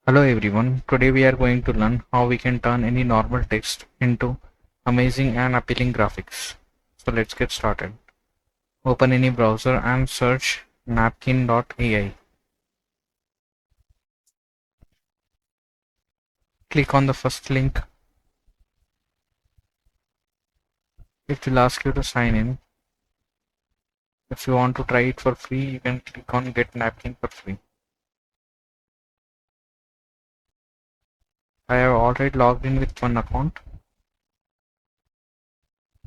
Hello everyone, today we are going to learn how we can turn any normal text into amazing and appealing graphics. So let's get started. Open any browser and search napkin.ai. Click on the first link. It will ask you to sign in. If you want to try it for free, you can click on get napkin for free. I have already logged in with one account.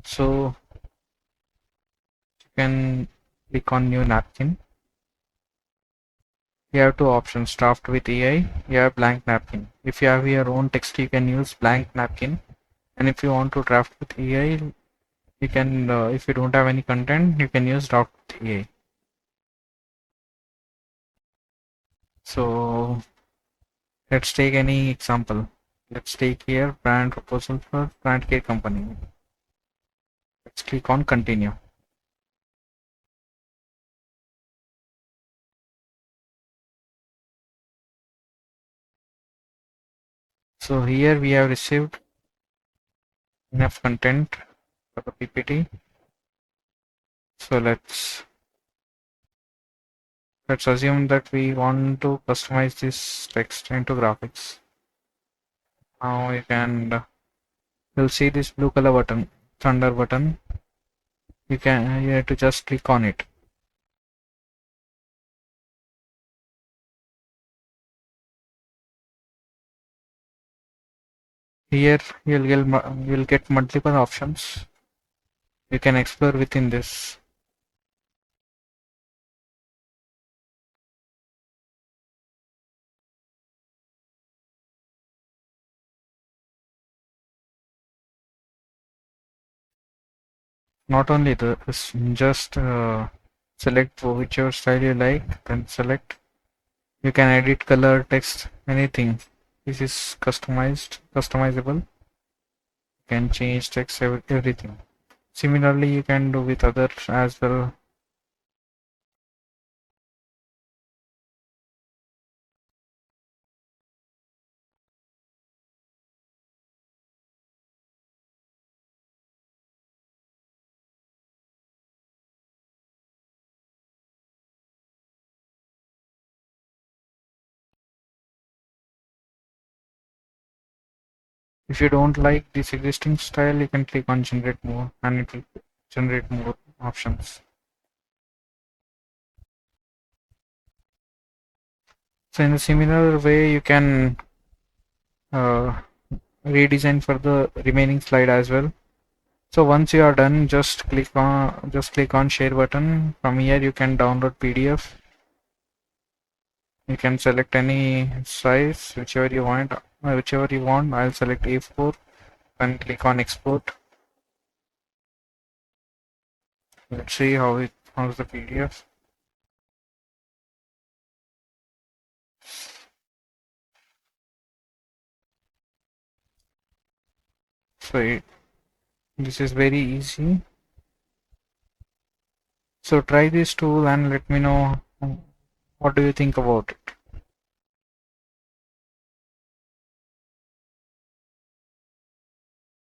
So you can click on new napkin. You have two options, draft with AI, you have blank napkin. If you have your own text, you can use blank napkin. And if you want to draft with AI, you can, if you don't have any content, you can use draft with AI. So let's take any example. Let's take here brand proposal for brand care company. Let's click on continue. So here we have received enough content for the PPT. So let's assume that we want to customize this text into graphics. Now you'll see this blue color button, thunder button. You have to just click on it. Here you'll get multiple options. You can explore within this. Not only this, just select whichever style you like, then select. You can edit color, text, anything. This is customizable. You can change text, everything. Similarly, you can do with others as well. If you don't like this existing style, you can click on generate more and it will generate more options. So in a similar way, you can uh, redesign for the remaining slide as well. So once you are done, just click on share button. From here you can download PDF. You can select any size, whichever you want. I'll select A4 and click on export. Let's see how's the PDF. So this is very easy. So try this tool and let me know what do you think about it.